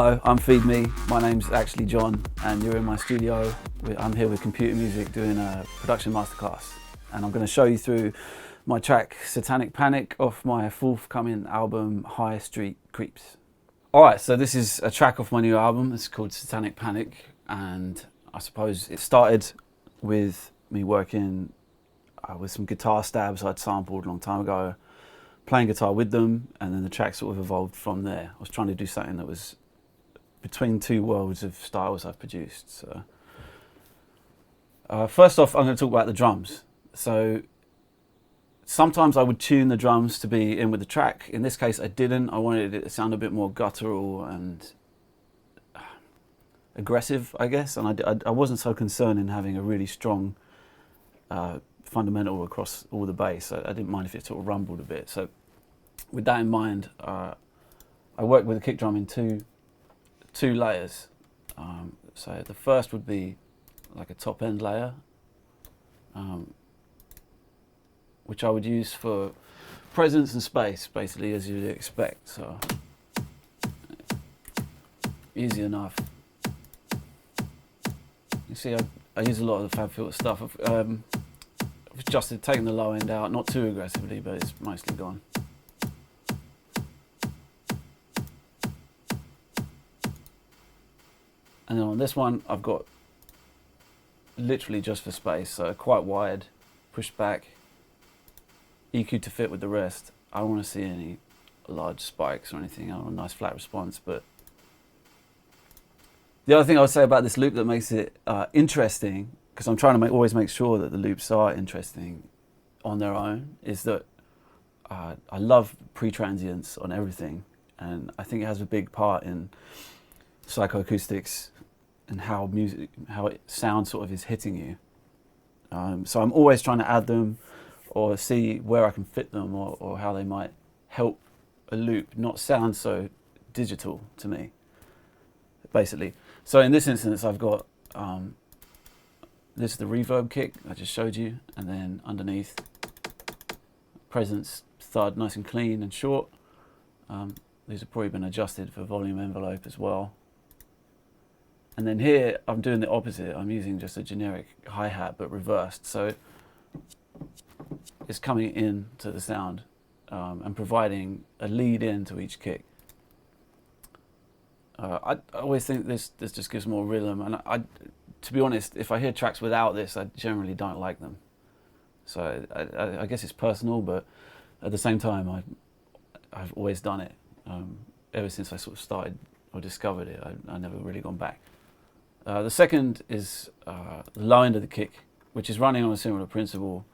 Hello, I'm Feed Me. My name's actually Jon, and you're in my studio. I'm here with Computer Music doing a production masterclass, and I'm going to show you through my track Satanic Panic off my forthcoming album High Street Creeps. Alright, so this is a track off my new album. It's called Satanic Panic, and I suppose it started with me working with some guitar stabs I'd sampled a long time ago, playing guitar with them, and then the track sort of evolved from there. I was trying to do something that was between two worlds of styles I've produced. So, first off, I'm going to talk about the drums. So sometimes I would tune the drums to be in with the track. In this case, I didn't. I wanted it to sound a bit more guttural and aggressive, I guess. And I wasn't so concerned in having a really strong fundamental across all the bass. I didn't mind if it sort of rumbled a bit. So with that in mind, I worked with a kick drum in two layers. So the first would be like a top end layer, which I would use for presence and space, basically, as you'd expect. So easy enough. You see, I use a lot of the Fab Filter stuff. I've adjusted, taken the low end out, not too aggressively, but it's mostly gone. And then on this one, I've got literally just for space, so quite wide, pushed back, EQ to fit with the rest. I don't want to see any large spikes or anything. I want a nice flat response. But the other thing I would say about this loop that makes it interesting, because I'm trying to always make sure that the loops are interesting on their own, is that I love pre-transients on everything, and I think it has a big part in psychoacoustics and how it sounds sort of is hitting you. So I'm always trying to add them or see where I can fit them or how they might help a loop not sound so digital to me, basically. So in this instance, I've got this is the reverb kick I just showed you, and then underneath, presence thud, nice and clean and short. These have probably been adjusted for volume envelope as well. And then here, I'm doing the opposite. I'm using just a generic hi-hat, but reversed. So it's coming in to the sound and providing a lead in to each kick. I always think this just gives more rhythm. And to be honest, if I hear tracks without this, I generally don't like them. So I guess it's personal, but at the same time, I've always done it. Ever since I sort of started or discovered it, I've never really gone back. The second is the low end of the kick, which is running on a similar principle.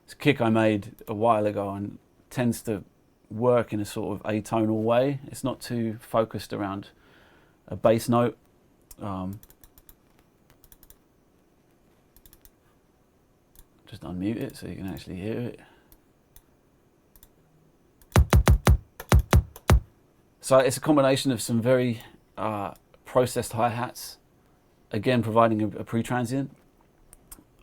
It's a kick I made a while ago and tends to work in a sort of atonal way. It's not too focused around a bass note. Just unmute it so you can actually hear it. So it's a combination of some very processed hi-hats, again providing a pre-transient,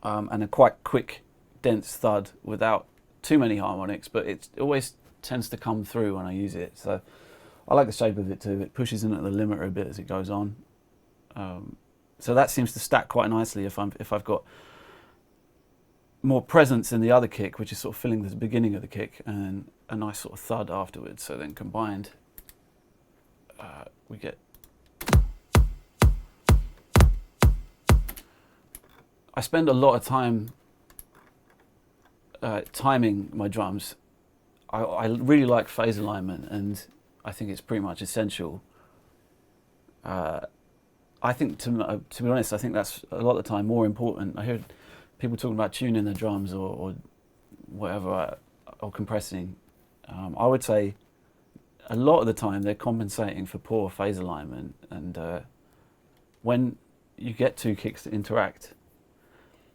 and a quite quick, dense thud without too many harmonics, but it always tends to come through when I use it. So I like the shape of it too. It pushes in at the limiter a bit as it goes on. So that seems to stack quite nicely if I've got more presence in the other kick, which is sort of filling the beginning of the kick, and a nice sort of thud afterwards. So then combined, we get. I spend a lot of time timing my drums. I really like phase alignment, and I think it's pretty much essential. I think, to be honest, I think that's a lot of the time more important. I hear people talking about tuning the drums or whatever, or compressing. I would say a lot of the time they're compensating for poor phase alignment, and when you get two kicks to interact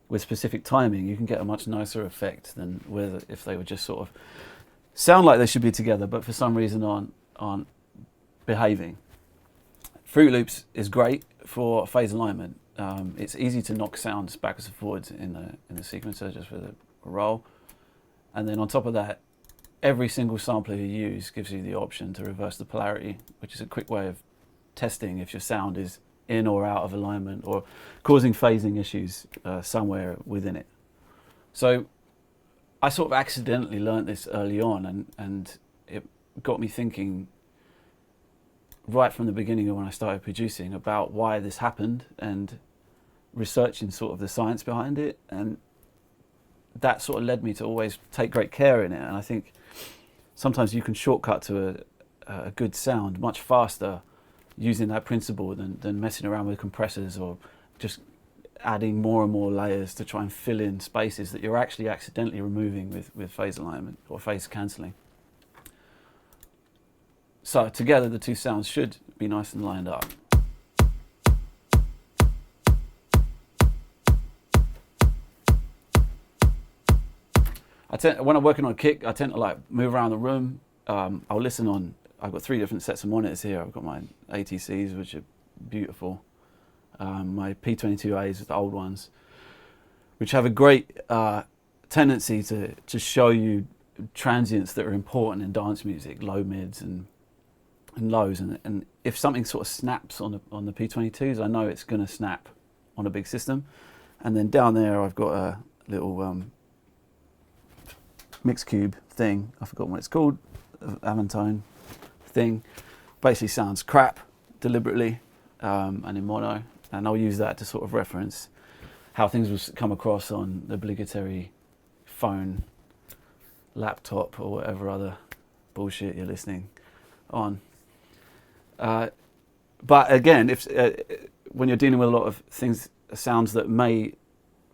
with specific timing, you can get a much nicer effect than if they were just sort of sound like they should be together, but for some reason aren't behaving. Fruit Loops is great for phase alignment. It's easy to knock sounds backwards and forwards in the sequencer just with a roll, and then on top of that, every single sampler you use gives you the option to reverse the polarity, which is a quick way of testing if your sound is in or out of alignment or causing phasing issues somewhere within it. So I sort of accidentally learnt this early on, and it got me thinking right from the beginning of when I started producing about why this happened and researching sort of the science behind it, and that sort of led me to always take great care in it. And I think sometimes you can shortcut to a good sound much faster using that principle than messing around with compressors or just adding more and more layers to try and fill in spaces that you're actually accidentally removing with phase alignment or phase cancelling. So together the two sounds should be nice and lined up. When I'm working on a kick, I tend to like move around the room. I'll listen on, I've got 3 different sets of monitors here. I've got my ATCs, which are beautiful. My P22As, the old ones, which have a great tendency to show you transients that are important in dance music, low mids and lows. And if something sort of snaps on the P22s, I know it's going to snap on a big system. And then down there, I've got a little mix cube thing. I forgot what it's called, Aventine thing. Basically sounds crap deliberately and in mono. And I'll use that to sort of reference how things will come across on the obligatory phone, laptop, or whatever other bullshit you're listening on. But again, if when you're dealing with a lot of things, sounds that may,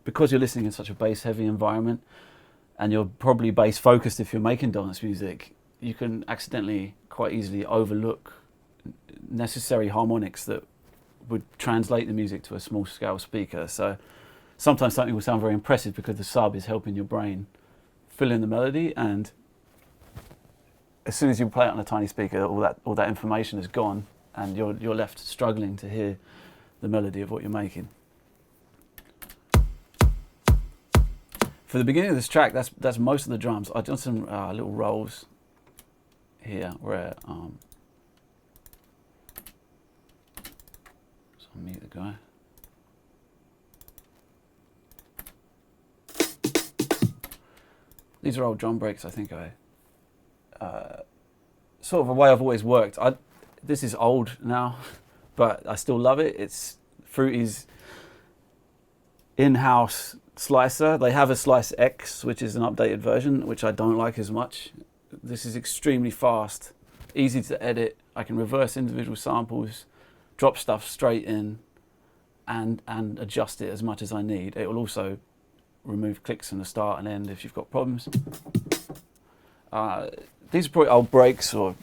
because you're listening in such a bass-heavy environment, and you're probably bass-focused if you're making dance music, you can accidentally quite easily overlook necessary harmonics that would translate the music to a small-scale speaker. So sometimes something will sound very impressive because the sub is helping your brain fill in the melody, and as soon as you play it on a tiny speaker, all that information is gone, and you're left struggling to hear the melody of what you're making. For the beginning of this track, that's most of the drums. I've done some little rolls here where so I'll mute the guy. These are old drum breaks. I think sort of a way I've always worked. This is old now, but I still love it. It's Fruity's in-house slicer. They have a Slice X, which is an updated version, which I don't like as much. This is extremely fast, easy to edit. I can reverse individual samples, drop stuff straight in, and adjust it as much as I need. It will also remove clicks from the start and end if you've got problems. These are probably old breaks or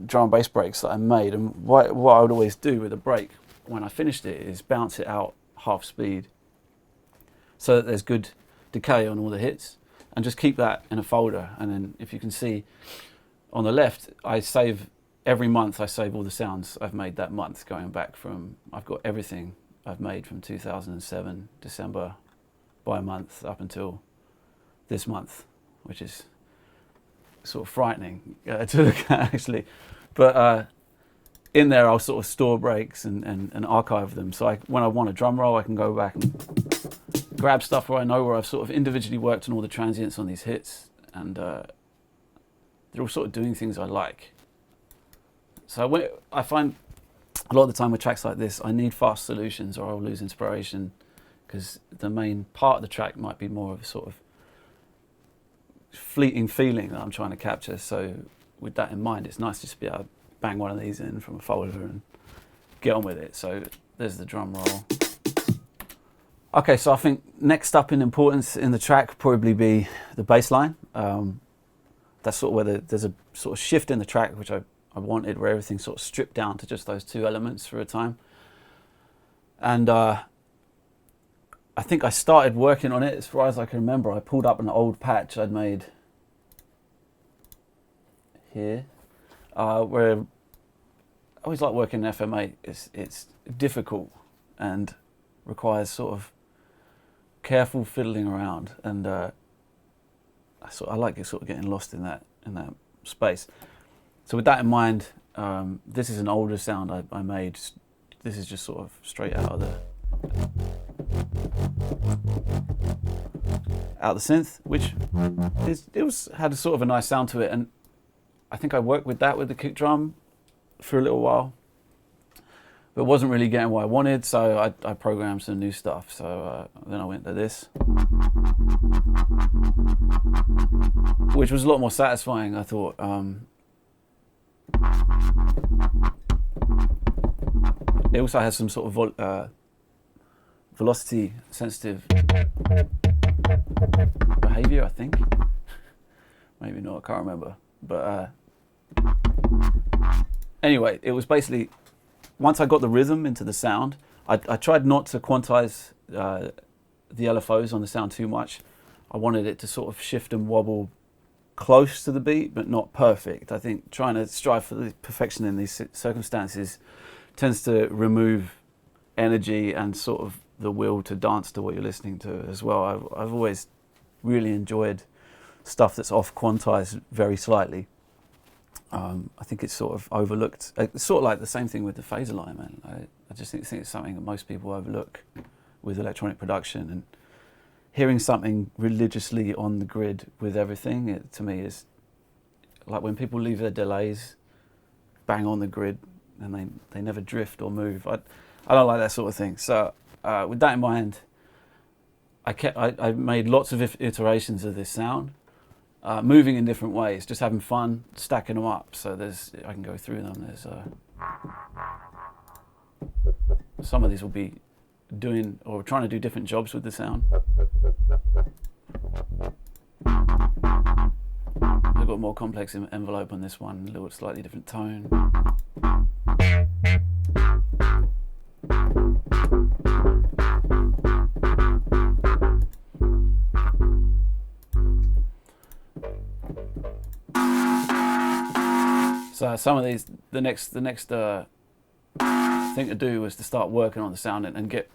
drum and bass breaks that I made, and what I would always do with a break when I finished it is bounce it out half speed so that there's good decay on all the hits, and just keep that in a folder. And then if you can see on the left, I save every month. I save all the sounds I've made that month, going back from, I've got everything I've made from 2007 December by month up until this month, which is sort of frightening to look at actually. But in there I'll sort of store breaks and archive them, so when I want a drum roll I can go back and grab stuff where I know where I've sort of individually worked on all the transients on these hits, and they're all sort of doing things I like. So I find a lot of the time with tracks like this I need fast solutions or I'll lose inspiration, because the main part of the track might be more of a sort of fleeting feeling that I'm trying to capture. So with that in mind, it's nice just to be able to bang one of these in from a folder and get on with it. So there's the drum roll. Okay, so I think next up in importance in the track would probably be the bass line. That's sort of where there's a sort of shift in the track, which I wanted, where everything's sort of stripped down to just those two elements for a time. And I think I started working on it, as far as I can remember. I pulled up an old patch I'd made here, where I always like working in FM8. It's difficult and requires sort of careful fiddling around, and I like sort of getting lost in that space. So with that in mind, This is an older sound I made. This is just sort of straight out of the synth, which had a sort of a nice sound to it, and I think I worked with that with the kick drum for a little while, but wasn't really getting what I wanted, so I programmed some new stuff. So then I went to this, which was a lot more satisfying, I thought. It also has some sort of velocity sensitive behavior, I think. Maybe not, I can't remember. But anyway, it was basically, once I got the rhythm into the sound, I tried not to quantize the LFOs on the sound too much. I wanted it to sort of shift and wobble close to the beat, but not perfect. I think trying to strive for the perfection in these circumstances tends to remove energy and sort of the will to dance to what you're listening to as well. I've always really enjoyed stuff that's off quantized very slightly. I think it's sort of overlooked. It's sort of like the same thing with the phase alignment. I just think it's something that most people overlook with electronic production, and hearing something religiously on the grid with everything, it, to me, is like when people leave their delays bang on the grid and they never drift or move. I don't like that sort of thing. So with that in mind, I made lots of iterations of this sound, moving in different ways, just having fun, stacking them up. So I can go through them. There's some of these will be doing or trying to do different jobs with the sound. I've got a more complex envelope on this one, a little slightly different tone. So some of these, the next thing to do was to start working on the sound and get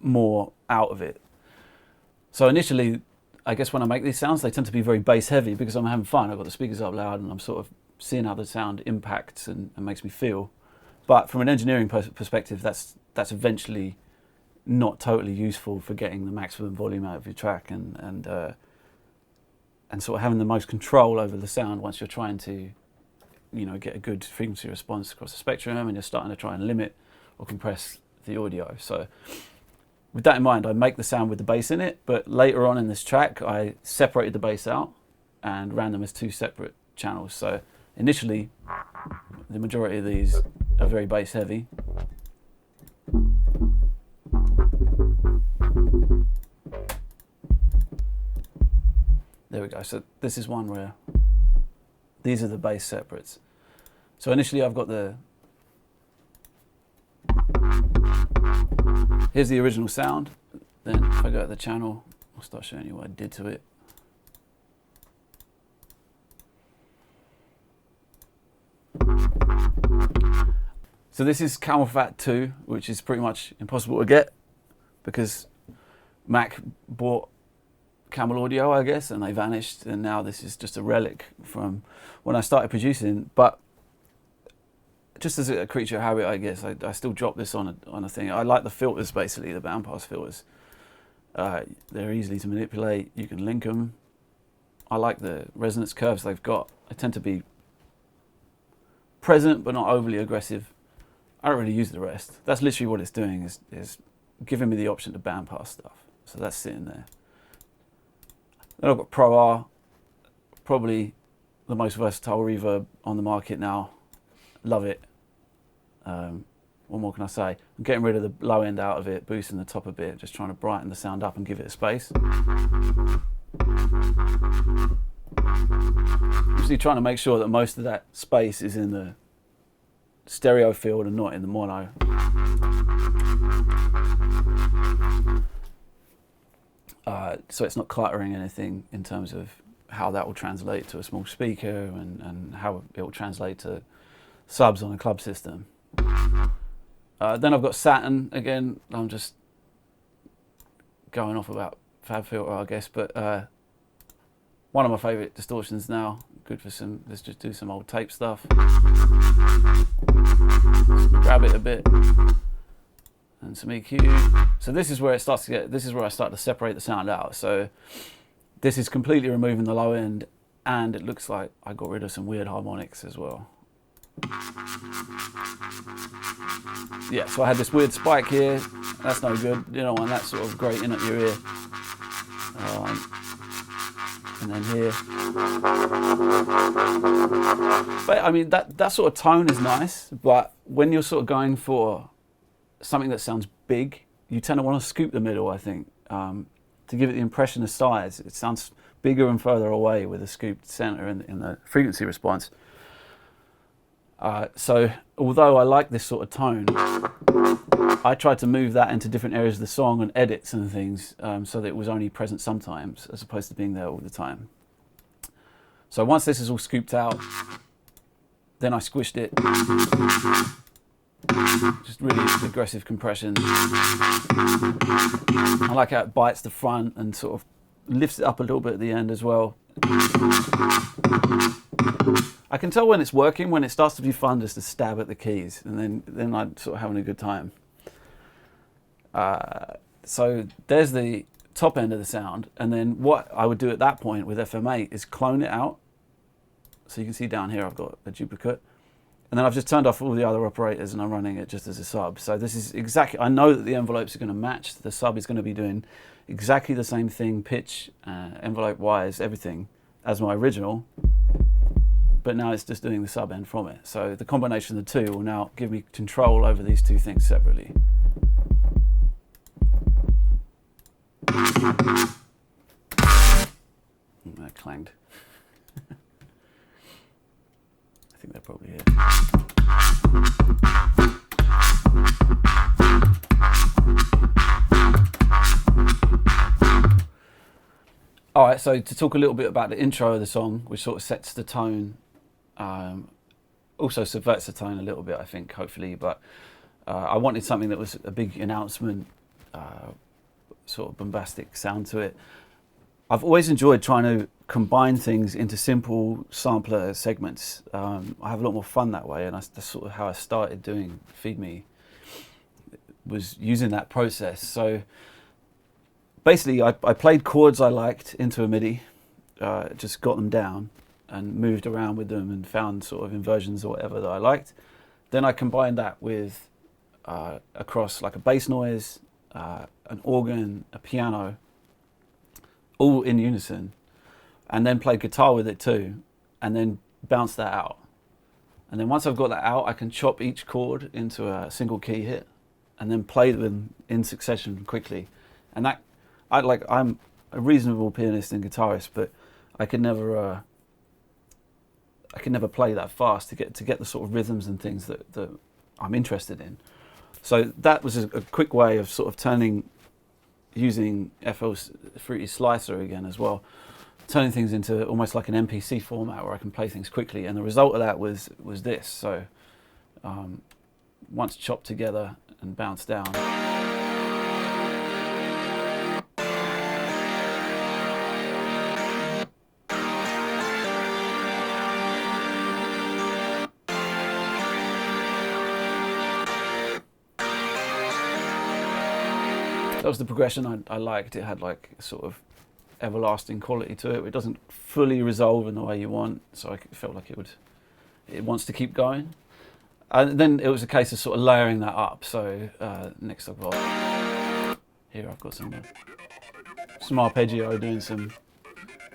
more out of it. So initially, I guess when I make these sounds, they tend to be very bass heavy because I'm having fun. I've got the speakers up loud and I'm sort of seeing how the sound impacts and makes me feel. But from an engineering perspective, that's eventually not totally useful for getting the maximum volume out of your track and sort of having the most control over the sound once you're trying to, get a good frequency response across the spectrum, and you're starting to try and limit or compress the audio. So with that in mind, I make the sound with the bass in it, but later on in this track, I separated the bass out and ran them as two separate channels. So initially, the majority of these are very bass heavy. There we go. So this is one where these are the bass separates. So initially I've got here's the original sound. Then if I go to the channel, I'll start showing you what I did to it. So this is Camel Fat 2, which is pretty much impossible to get because Mac bought Camel Audio, I guess, and they vanished, and now this is just a relic from when I started producing. But just as a creature of habit, I guess, I still drop this on a thing. I like the filters, basically, the bandpass filters. They're easy to manipulate. You can link them. I like the resonance curves they've got. They tend to be present, but not overly aggressive. I don't really use the rest. That's literally what it's doing, is giving me the option to bandpass stuff. So that's sitting there. Then I've got Pro R, probably the most versatile reverb on the market now. Love it. What more can I say? I'm getting rid of the low end out of it, boosting the top a bit, just trying to brighten the sound up and give it a space. Usually trying to make sure that most of that space is in the stereo field and not in the mono. So it's not cluttering anything in terms of how that will translate to a small speaker and how it will translate to subs on a club system. Then I've got Saturn again. I'm just going off about Fab Filter, I guess, but one of my favourite distortions now. good for some, let's just do some old tape stuff. Grab it a bit. And some EQ. So this is where it starts to get, this is where I start to separate the sound out. So this is completely removing the low end, and it looks like I got rid of some weird harmonics as well. Yeah, so I had this weird spike here. That's no good. You don't want that sort of grating at your ear. And then here. But I mean, that sort of tone is nice, but when you're sort of going for something that sounds big, you tend to want to scoop the middle, I think, to give it the impression of size. It sounds bigger and further away with a scooped center in the frequency response. So although I like this sort of tone, I tried to move that into different areas of the song and edits and things, so that it was only present sometimes as opposed to being there all the time. So once this is all scooped out, then I squished it. Just really aggressive compression. I like how it bites the front and sort of lifts it up a little bit at the end as well. I can tell when it's working, when it starts to be fun just to stab at the keys, and then I'm sort of having a good time. So there's the top end of the sound, and then what I would do at that point with FM8 is clone it out. So you can see down here I've got a duplicate, and then I've just turned off all the other operators and I'm running it just as a sub. So this is exactly, I know that the envelopes are going to match. The sub is going to be doing exactly the same thing, pitch, envelope wise, everything as my original, but now it's just doing the sub end from it. So the combination of the two will now give me control over these two things separately. That clanged. I think they're probably here. All right, so to talk a little bit about the intro of the song, which sort of sets the tone, also subverts the tone a little bit, I think, hopefully, but I wanted something that was a big announcement, sort of bombastic sound to it. I've always enjoyed trying to combine things into simple sampler segments. I have a lot more fun that way, and that's sort of how I started doing Feed Me, was using that process. So basically, I played chords I liked into a MIDI, just got them down and moved around with them and found sort of inversions or whatever that I liked. Then I combined that with across like a bass noise, an organ, a piano, all in unison, and then played guitar with it too, and then bounced that out. And then once I've got that out, I can chop each chord into a single key hit and then play them in succession quickly. And that, I'm a reasonable pianist and guitarist, but I could never play that fast to get the sort of rhythms and things that I'm interested in. So that was a quick way of sort of using FL's Fruity Slicer again as well, turning things into almost like an MPC format where I can play things quickly. And the result of that was this. So once chopped together and bounced down. That was the progression I liked. It had like a sort of everlasting quality to it. It doesn't fully resolve in the way you want, so I felt like it wants to keep going. And then it was a case of sort of layering that up. So next I've got, here I've got some arpeggio doing some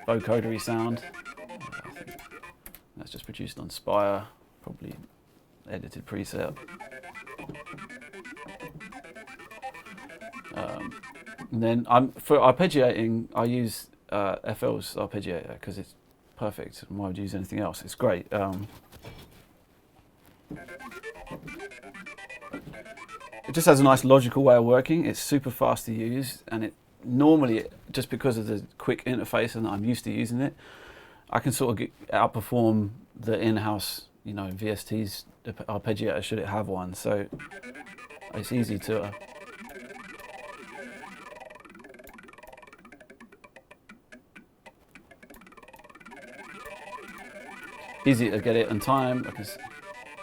vocodery sound. I think that's just produced on Spire, probably edited preset. And then for arpeggiating, I use FL's arpeggiator because it's perfect. And why would you use anything else? It's great. It just has a nice logical way of working. It's super fast to use, and it normally, just because of the quick interface and I'm used to using it, I can sort of outperform the in-house, VST's arpeggiator should it have one. So it's easy to. easy to get it on time. I can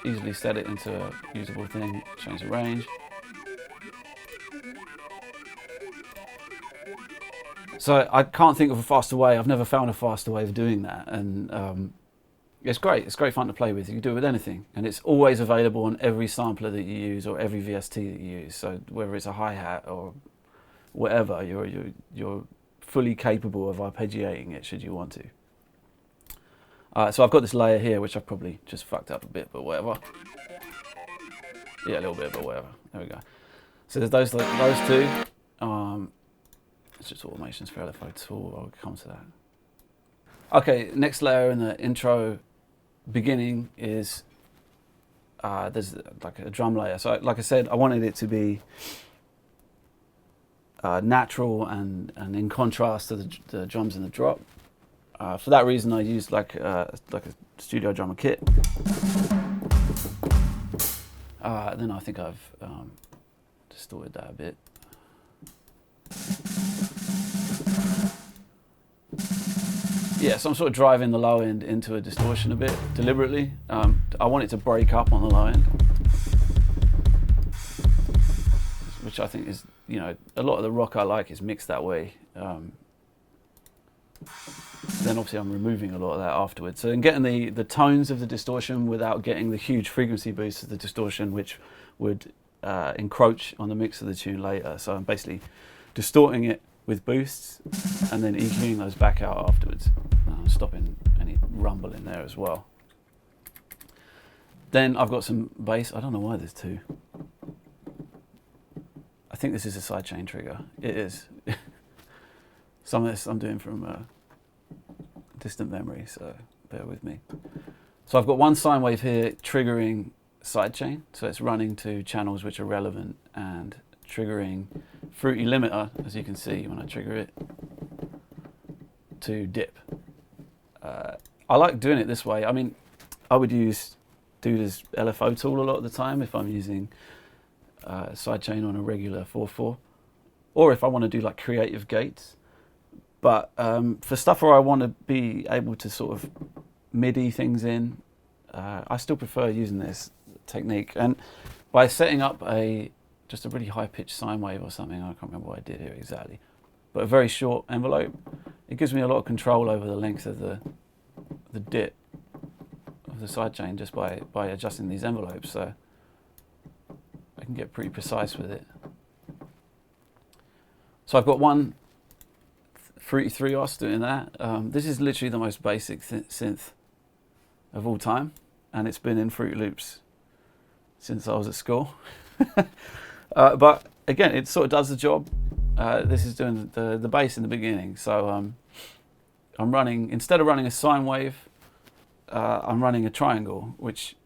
easily set it into a usable thing, change the range. So I can't think of a faster way. I've never found a faster way of doing that, and it's great. It's great fun to play with. You can do it with anything, and it's always available on every sampler that you use or every VST that you use. So whether it's a hi-hat or whatever, you're fully capable of arpeggiating it should you want to. So I've got this layer here, which I've probably just fucked up a bit, but whatever. Yeah, a little bit, but whatever. There we go. So there's those two. It's just automations for LFO tool. I'll come to that. Okay, next layer in the intro beginning is there's like a drum layer. So like I said, I wanted it to be natural and in contrast to the drums in the drop. For that reason, I used like a studio drummer kit. Then I think I've distorted that a bit. Yeah, so I'm sort of driving the low end into a distortion a bit deliberately. I want it to break up on the low end, which I think is, you know, a lot of the rock I like is mixed that way. Then obviously I'm removing a lot of that afterwards. So I'm getting the tones of the distortion without getting the huge frequency boost of the distortion, which would encroach on the mix of the tune later. So I'm basically distorting it with boosts and then EQing those back out afterwards. Stopping any rumble in there as well. Then I've got some bass. I don't know why there's two. I think this is a sidechain trigger. It is. Some of this I'm doing from distant memory, so bear with me. So I've got one sine wave here triggering sidechain, so it's running to channels which are relevant and triggering fruity limiter, as you can see when I trigger it, to dip. I like doing it this way. I mean, I would use Duda's LFO tool a lot of the time if I'm using sidechain on a regular 4/4, or if I want to do like creative gates. But for stuff where I want to be able to sort of MIDI things in, I still prefer using this technique. And by setting up just a really high-pitched sine wave or something, I can't remember what I did here exactly, but a very short envelope, it gives me a lot of control over the length of the dip of the sidechain just by adjusting these envelopes, so I can get pretty precise with it. So I've got one Fruity 3 os doing that. This is literally the most basic synth of all time, and it's been in Fruity Loops since I was at school. But again, it sort of does the job. This is doing the bass in the beginning, so I'm running, instead of running a sine wave, I'm running a triangle, which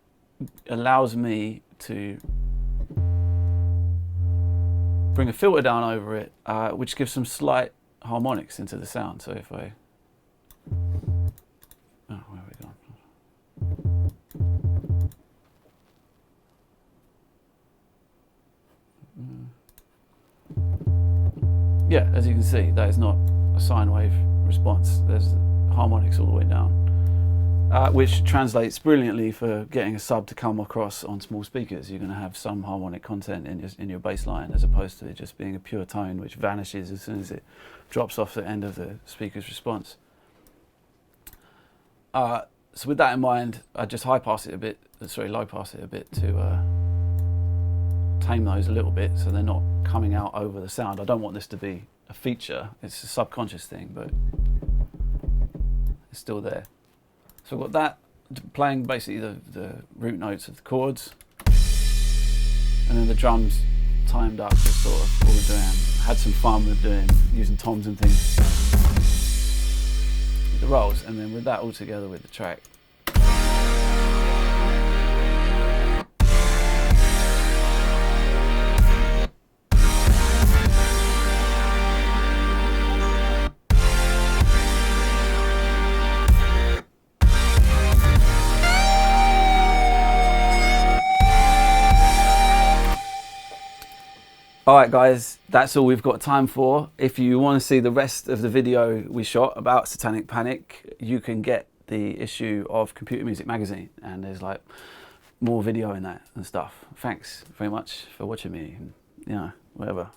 allows me to bring a filter down over it, which gives some slight harmonics into the sound. So if I, where have we gone? Yeah, as you can see, that is not a sine wave response. There's harmonics all the way down, which translates brilliantly for getting a sub to come across on small speakers. You're going to have some harmonic content in your bass line, as opposed to it just being a pure tone which vanishes as soon as it drops off the end of the speaker's response. So with that in mind, I just low pass it a bit to tame those a little bit so they're not coming out over the sound. I don't want this to be a feature, it's a subconscious thing, but it's still there. So I've got that playing basically the root notes of the chords, and then the drums timed up with sort of what we're doing. Had some fun with using toms and things with the rolls, and then with that all together with the track. Alright guys, that's all we've got time for. If you want to see the rest of the video we shot about Satanic Panic, you can get the issue of Computer Music magazine, and there's like more video in that and stuff. Thanks very much for watching me, and, you know, whatever.